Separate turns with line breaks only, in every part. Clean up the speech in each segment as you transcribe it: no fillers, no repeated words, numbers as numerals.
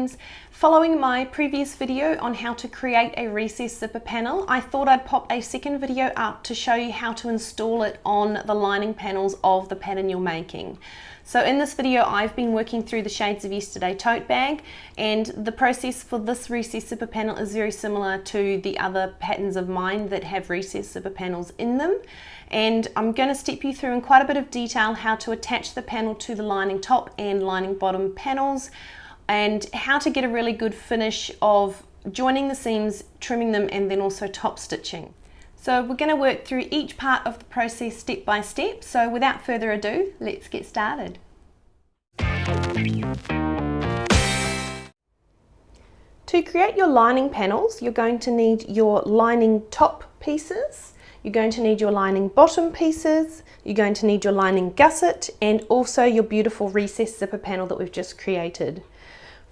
friends. Following my previous video on how to create a recessed zipper panel, I thought I'd pop a second video up to show you how to install it on the lining panels of the pattern you're making. So in this video I've been working through the Shades of Yesterday tote bag, and the process for this recessed zipper panel is very similar to the other patterns of mine that have recessed zipper panels in them. And I'm going to step you through in quite a bit of detail how to attach the panel to the lining top and lining bottom panels, and how to get a really good finish of joining the seams, trimming them, and then also top stitching. So we're going to work through each part of the process step by step. So without further ado, let's get started. To create your lining panels, you're going to need your lining top pieces, you're going to need your lining bottom pieces, you're going to need your lining gusset, and also your beautiful recessed zipper panel that we've just created.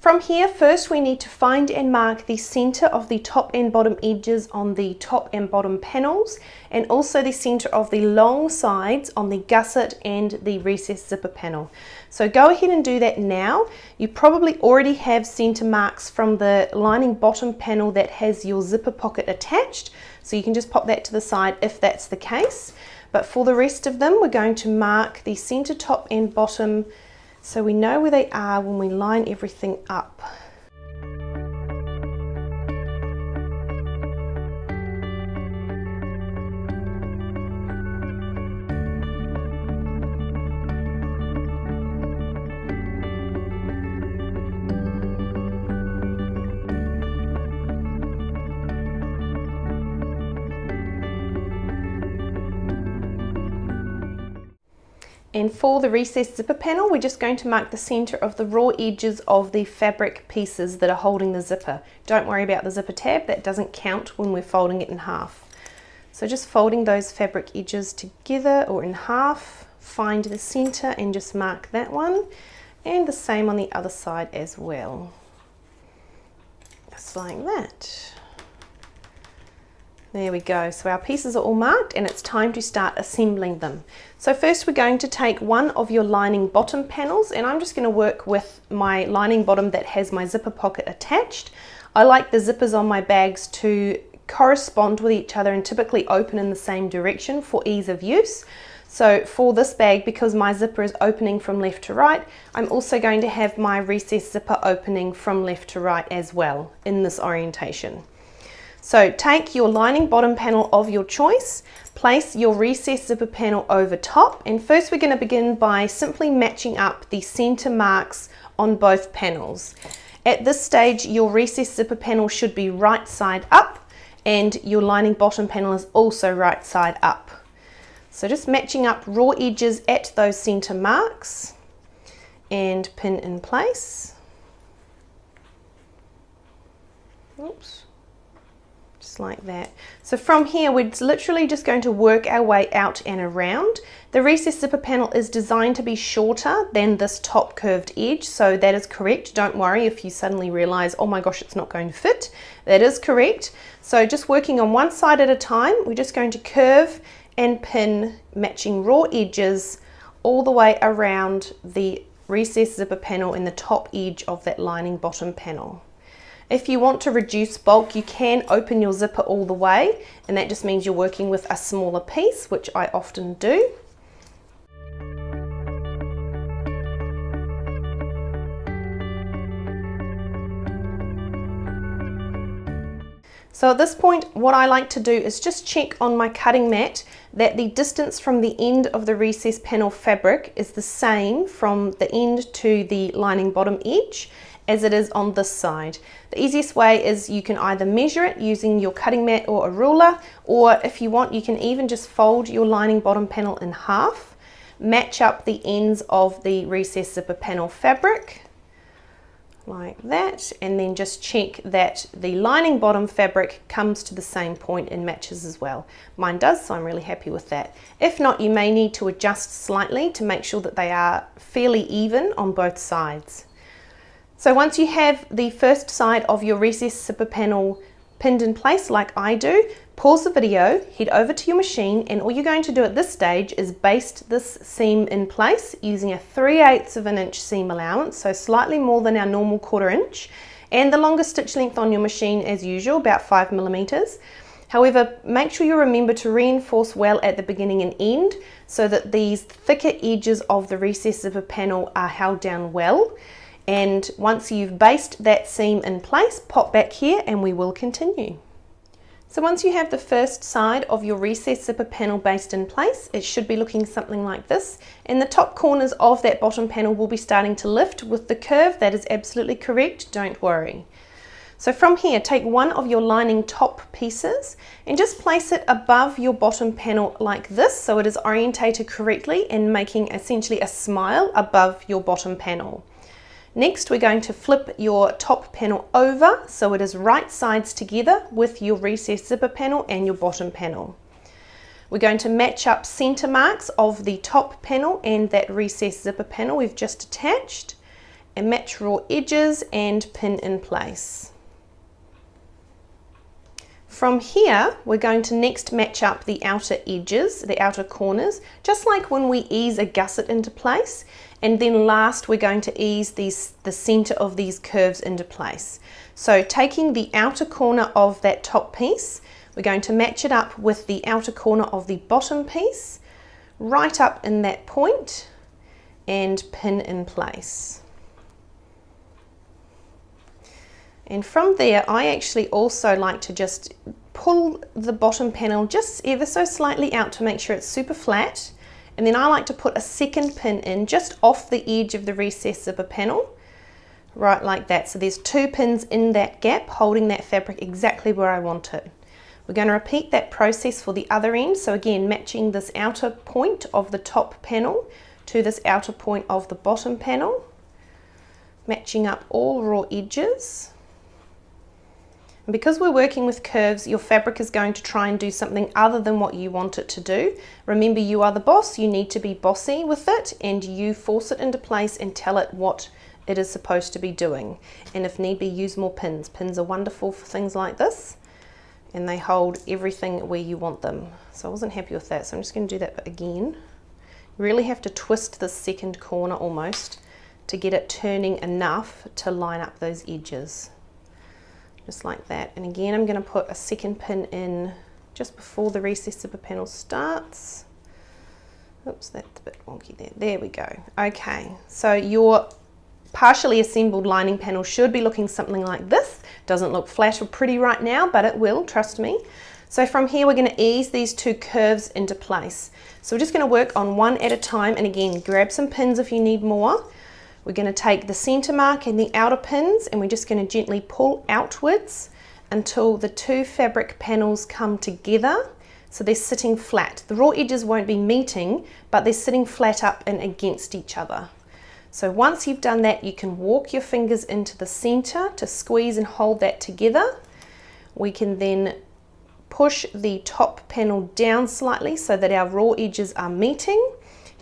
From here, first we need to find and mark the center of the top and bottom edges on the top and bottom panels, and also the center of the long sides on the gusset and the recessed zipper panel. So go ahead and do that now. You probably already have center marks from the lining bottom panel that has your zipper pocket attached, so you can just pop that to the side if that's the case. But for the rest of them, we're going to mark the center top and bottom so we know where they are when we line everything up. And for the recessed zipper panel, we're just going to mark the center of the raw edges of the fabric pieces that are holding the zipper. Don't worry about the zipper tab, that doesn't count when we're folding it in half. So just folding those fabric edges together or in half, find the center and just mark that one, and the same on the other side as well. Just like that. There we go. So our pieces are all marked and it's time to start assembling them. So first we're going to take one of your lining bottom panels, and I'm just going to work with my lining bottom that has my zipper pocket attached. I like the zippers on my bags to correspond with each other and typically open in the same direction for ease of use. So for this bag, because my zipper is opening from left to right, I'm also going to have my recessed zipper opening from left to right as well in this orientation. So take your lining bottom panel of your choice, place your recessed zipper panel over top, and first we're going to begin by simply matching up the center marks on both panels. At this stage, your recessed zipper panel should be right side up, and your lining bottom panel is also right side up. So just matching up raw edges at those center marks and pin in place. Oops. Just like that. So from here we're literally just going to work our way out and around. The recessed zipper panel is designed to be shorter than this top curved edge, so that is correct. Don't worry if you suddenly realize, oh my gosh, it's not going to fit. That is correct. So just working on one side at a time, we're just going to curve and pin matching raw edges all the way around the recessed zipper panel in the top edge of that lining bottom panel. If you want to reduce bulk, you can open your zipper all the way, and that just means you're working with a smaller piece, which I often do. So at this point, what I like to do is just check on my cutting mat that the distance from the end of the recessed panel fabric is the same from the end to the lining bottom edge as it is on this side. The easiest way is you can either measure it using your cutting mat or a ruler, or if you want you can even just fold your lining bottom panel in half, match up the ends of the recessed zipper panel fabric like that, and then just check that the lining bottom fabric comes to the same point and matches as well. Mine does, so I'm really happy with that. If not, you may need to adjust slightly to make sure that they are fairly even on both sides. So once you have the first side of your recessed zipper panel pinned in place like I do, Pause the video, head over to your machine, and all you're going to do at this stage is baste this seam in place using a 3/8 of an inch seam allowance, so slightly more than our normal 1/4 inch, and the longest stitch length on your machine as usual, about 5 millimeters. However, make sure you remember to reinforce well at the beginning and end so that these thicker edges of the recess zipper panel are held down well. And once you've basted that seam in place, pop back here and we will continue. So once you have the first side of your recess zipper panel basted in place, it should be looking something like this. And the top corners of that bottom panel will be starting to lift with the curve. That is absolutely correct, don't worry. So from here, take one of your lining top pieces and just place it above your bottom panel like this, so it is orientated correctly and making essentially a smile above your bottom panel. Next, we're going to flip your top panel over so it is right sides together with your recess zipper panel and your bottom panel. We're going to match up center marks of the top panel and that recess zipper panel we've just attached, and match raw edges and pin in place. From here, we're going to next match up the outer edges, the outer corners, just like when we ease a gusset into place. And then last, we're going to ease the center of these curves into place. So taking the outer corner of that top piece, we're going to match it up with the outer corner of the bottom piece, right up in that point, and pin in place. And from there, I actually also like to just pull the bottom panel just ever so slightly out to make sure it's super flat. And then I like to put a second pin in just off the edge of the recess zipper panel, right like that. So there's 2 pins in that gap holding that fabric exactly where I want it. We're going to repeat that process for the other end. So again, matching this outer point of the top panel to this outer point of the bottom panel, matching up all raw edges. And because we're working with curves, your fabric is going to try and do something other than what you want it to do. Remember, you are the boss, you need to be bossy with it, and you force it into place and tell it what it is supposed to be doing. And if need be, use more pins. Pins are wonderful for things like this, and they hold everything where you want them. So I wasn't happy with that, so I'm just going to do that again. You really have to twist the second corner almost to get it turning enough to line up those edges. Just like that. And again, I'm going to put a second pin in just before the recess zipper panel starts. Oops, that's a bit wonky there. There we go. Okay, so your partially assembled lining panel should be looking something like this. Doesn't look flat or pretty right now, but it will, trust me. So from here, we're going to ease these 2 curves into place. So we're just going to work on one at a time, and again, grab some pins if you need more. We're going to take the center mark and the outer pins, and we're just going to gently pull outwards until the 2 fabric panels come together, so they're sitting flat. The raw edges won't be meeting, but they're sitting flat up and against each other. So once you've done that, you can walk your fingers into the center to squeeze and hold that together. We can then push the top panel down slightly so that our raw edges are meeting.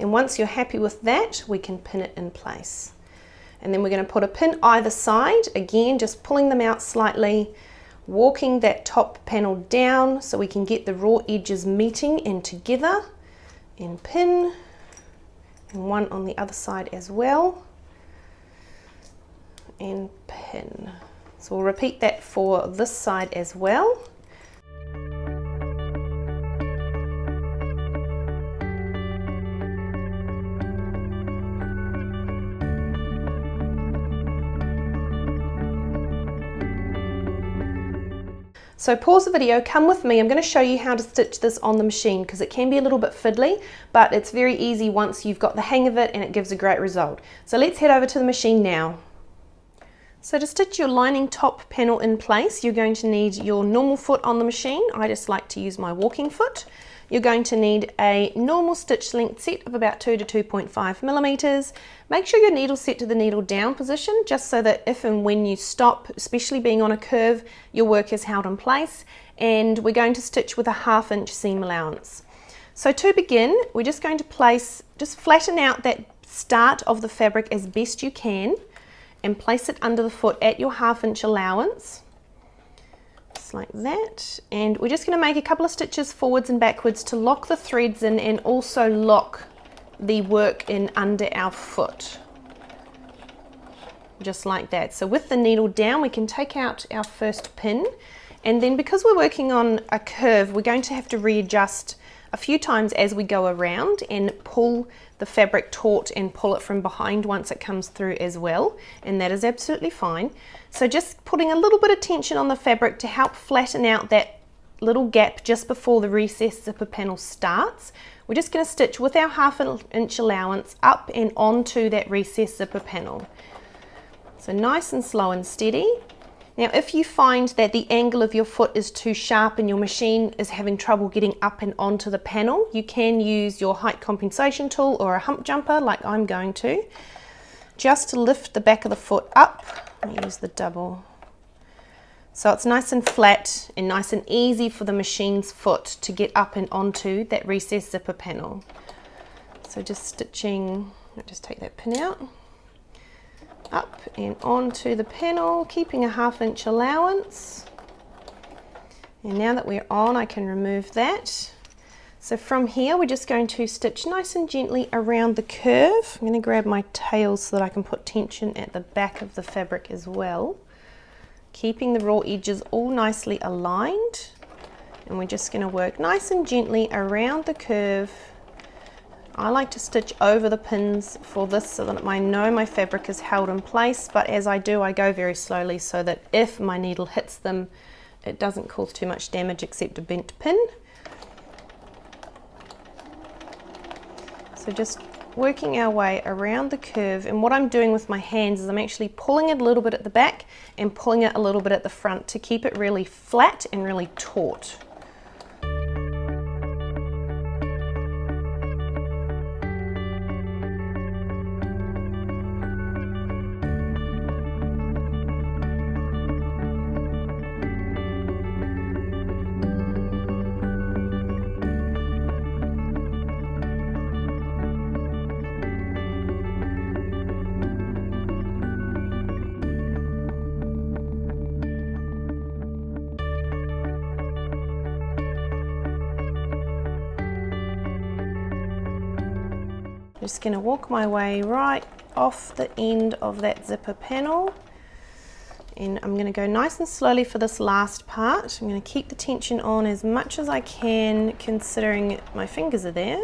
And once you're happy with that, we can pin it in place. And then we're going to put a pin either side, again just pulling them out slightly, walking that top panel down so we can get the raw edges meeting in together, and pin, and one on the other side as well, and pin. So we'll repeat that for this side as well. So pause the video, come with me. I'm going to show you how to stitch this on the machine because it can be a little bit fiddly, but it's very easy once you've got the hang of it, and it gives a great result. So let's head over to the machine now. So to stitch your lining top panel in place, you're going to need your normal foot on the machine. I just like to use my walking foot. You're going to need a normal stitch length set of about 2 to 2.5 millimeters. Make sure your needle's set to the needle down position, just so that if and when you stop, especially being on a curve, your work is held in place. And we're going to stitch with a 1/2 inch seam allowance. So to begin, we're just going to just flatten out that start of the fabric as best you can and place it under the foot at your 1/2 inch allowance. just like that. And we're just going to make a couple of stitches forwards and backwards to lock the threads in and also lock the work in under our foot. Just like that. So with the needle down, we can take out our first pin, and then because we're working on a curve, we're going to have to readjust a few times as we go around and pull the fabric taut and pull it from behind once it comes through as well, and that is absolutely fine. So just putting a little bit of tension on the fabric to help flatten out that little gap just before the recessed zipper panel starts. We're just going to stitch with our 1/2 inch allowance up and onto that recessed zipper panel. So nice and slow and steady. Now if you find that the angle of your foot is too sharp and your machine is having trouble getting up and onto the panel, you can use your height compensation tool or a hump jumper like I'm going to, just to lift the back of the foot up. Let me use the double. So it's nice and flat and nice and easy for the machine's foot to get up and onto that recessed zipper panel. So just stitching, I'll just take that pin out. Up and onto the panel, keeping a 1/2 inch allowance. And now that we're on, I can remove that. So from here, we're just going to stitch nice and gently around the curve. I'm going to grab my tail so that I can put tension at the back of the fabric as well. Keeping the raw edges all nicely aligned. And we're just going to work nice and gently around the curve. I like to stitch over the pins for this so that I know my fabric is held in place, but as I do, I go very slowly so that if my needle hits them, it doesn't cause too much damage except a bent pin. So just working our way around the curve, and what I'm doing with my hands is I'm actually pulling it a little bit at the back and pulling it a little bit at the front to keep it really flat and really taut. Just going to walk my way right off the end of that zipper panel, and I'm going to go nice and slowly for this last part. I'm going to keep the tension on as much as I can considering my fingers are there,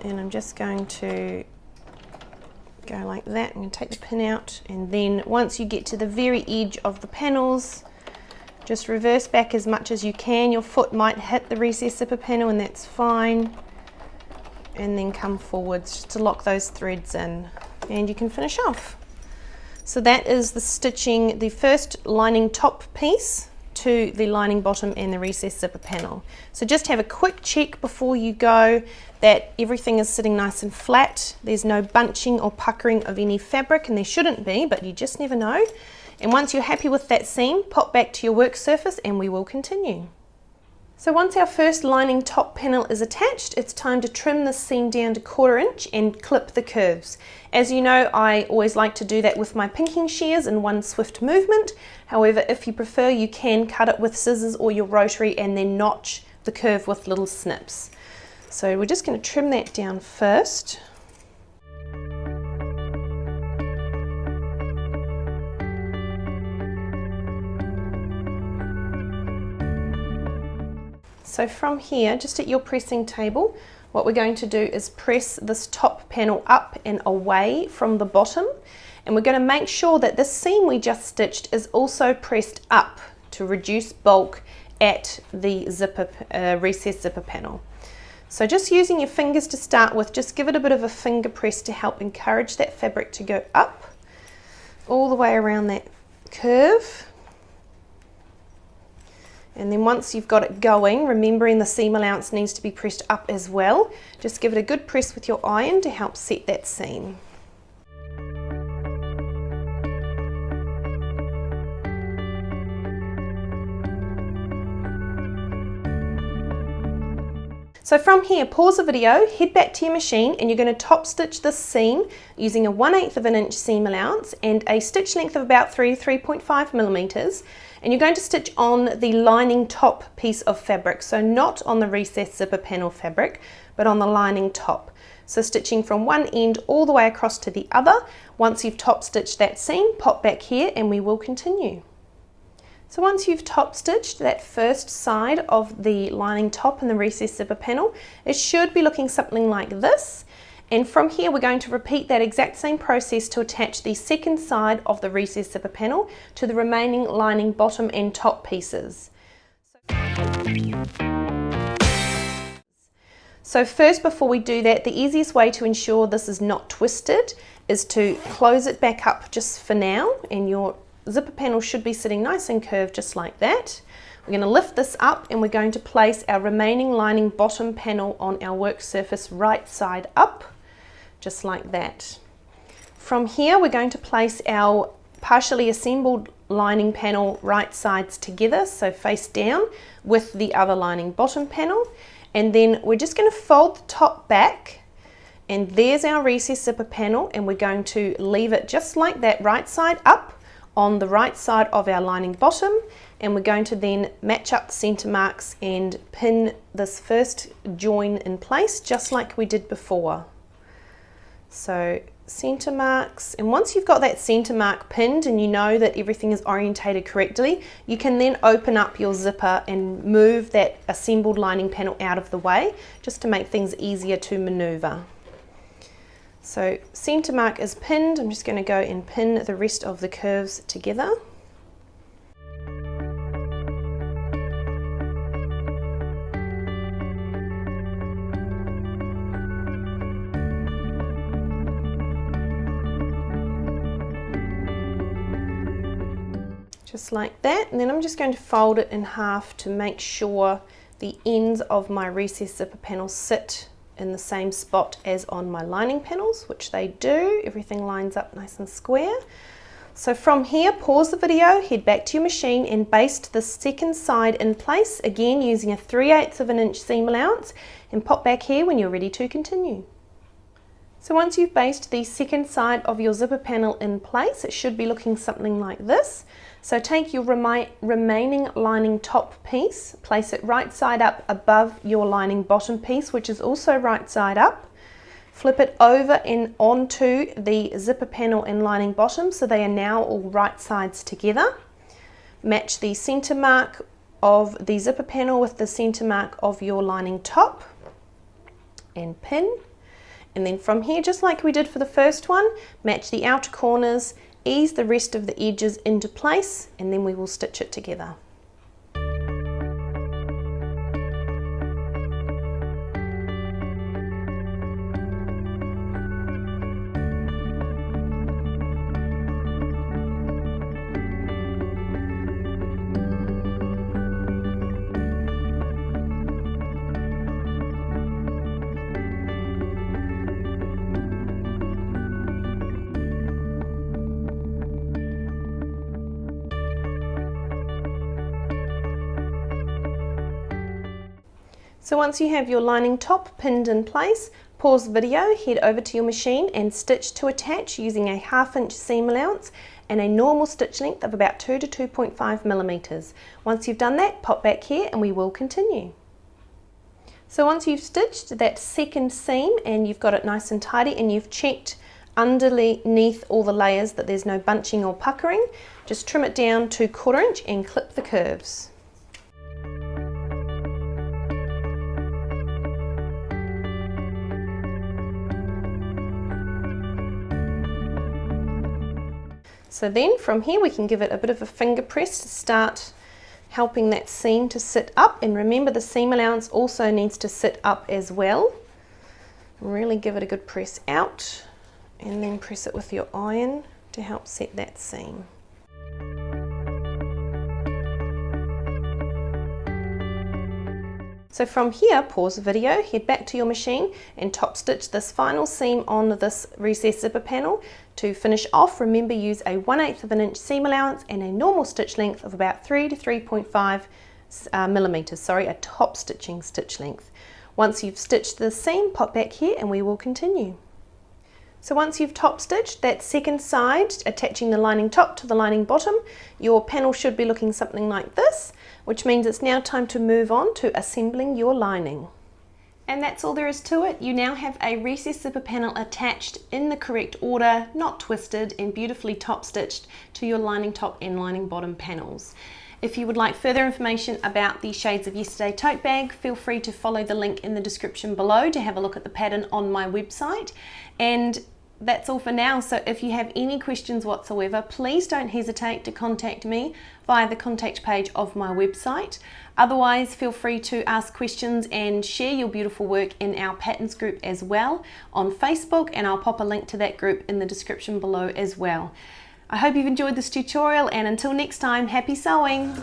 and I'm just going to go like that. I'm going to take the pin out, and then once you get to the very edge of the panels, just reverse back as much as you can. Your foot might hit the recessed zipper panel and that's fine. And then come forwards just to lock those threads in, and you can finish off. So that is the stitching the first lining top piece to the lining bottom and the recessed zipper panel. So just have a quick check before you go that everything is sitting nice and flat. There's no bunching or puckering of any fabric, and there shouldn't be, but you just never know. And once you're happy with that seam, pop back to your work surface and we will continue. So once our first lining top panel is attached, it's time to trim this seam down to 1/4 inch and clip the curves. As you know, I always like to do that with my pinking shears in one swift movement. However, if you prefer, you can cut it with scissors or your rotary and then notch the curve with little snips. So we're just going to trim that down first. So from here, just at your pressing table, what we're going to do is press this top panel up and away from the bottom, and we're going to make sure that this seam we just stitched is also pressed up to reduce bulk at the zipper, recessed zipper panel. So just using your fingers to start with, just give it a bit of a finger press to help encourage that fabric to go up all the way around that curve. And then once you've got it going, remembering the seam allowance needs to be pressed up as well, just give it a good press with your iron to help set that seam. So from here, pause the video, head back to your machine, and you're going to top stitch this seam using a 1/8 of an inch seam allowance and a stitch length of about 3 to 3.5 millimeters. And you're going to stitch on the lining top piece of fabric, so not on the recessed zipper panel fabric, but on the lining top. So stitching from one end all the way across to the other. Once you've top stitched that seam, pop back here and we will continue. So once you've top stitched that first side of the lining top and the recessed zipper panel, it should be looking something like this. And from here we're going to repeat that exact same process to attach the second side of the recessed zipper panel to the remaining lining bottom and top pieces. So first, before we do that, the easiest way to ensure this is not twisted is to close it back up just for now, and your zipper panel should be sitting nice and curved just like that. We're going to lift this up and we're going to place our remaining lining bottom panel on our work surface right side up, just like that. From here we're going to place our partially assembled lining panel right sides together, so face down, with the other lining bottom panel. And then we're just going to fold the top back, and there's our recessed zipper panel, and we're going to leave it just like that, right side up on the right side of our lining bottom, and we're going to then match up the center marks and pin this first join in place just like we did before. So center marks, and once you've got that center mark pinned and you know that everything is orientated correctly, you can then open up your zipper and move that assembled lining panel out of the way just to make things easier to maneuver. So center mark is pinned. I'm just going to go and pin the rest of the curves together. Just like that, and then I'm just going to fold it in half to make sure the ends of my recessed zipper panels sit in the same spot as on my lining panels, which they do. Everything lines up nice and square. So from here, pause the video, head back to your machine and baste the second side in place, again using a 3/8 of an inch seam allowance, and pop back here when you're ready to continue. So once you've basted the second side of your zipper panel in place, it should be looking something like this. So take your remaining lining top piece, place it right side up above your lining bottom piece, which is also right side up. Flip it over and onto the zipper panel and lining bottom, so they are now all right sides together. Match the center mark of the zipper panel with the center mark of your lining top and pin. And then from here, just like we did for the first one, match the outer corners, ease the rest of the edges into place, and then we will stitch it together. So once you have your lining top pinned in place, pause the video, head over to your machine and stitch to attach using a 1/2 inch seam allowance and a normal stitch length of about 2 to 2.5 millimeters. Once you've done that, pop back here and we will continue. So once you've stitched that second seam and you've got it nice and tidy and you've checked underneath all the layers that there's no bunching or puckering, just trim it down to 1/4 inch and clip the curves. So then from here we can give it a bit of a finger press to start helping that seam to sit up, and remember the seam allowance also needs to sit up as well. Really give it a good press out and then press it with your iron to help set that seam. So from here, pause the video, head back to your machine and top stitch this final seam on this recessed zipper panel. To finish off, remember use a 1/8 of an inch seam allowance and a normal stitch length of about 3 to 3.5 millimeters, sorry, a top stitching stitch length. Once you've stitched the seam, pop back here and we will continue. So once you've top stitched that second side, attaching the lining top to the lining bottom, your panel should be looking something like this, which means it's now time to move on to assembling your lining. And that's all there is to it. You now have a recessed zipper panel attached in the correct order, not twisted, and beautifully top stitched to your lining top and lining bottom panels. If you would like further information about the Shades of Yesterday tote bag, feel free to follow the link in the description below to have a look at the pattern on my website. And that's all for now. So if you have any questions whatsoever, please don't hesitate to contact me via the contact page of my website. Otherwise, feel free to ask questions and share your beautiful work in our patterns group as well on Facebook, and I'll pop a link to that group in the description below as well. I hope you've enjoyed this tutorial, and until next time, happy sewing!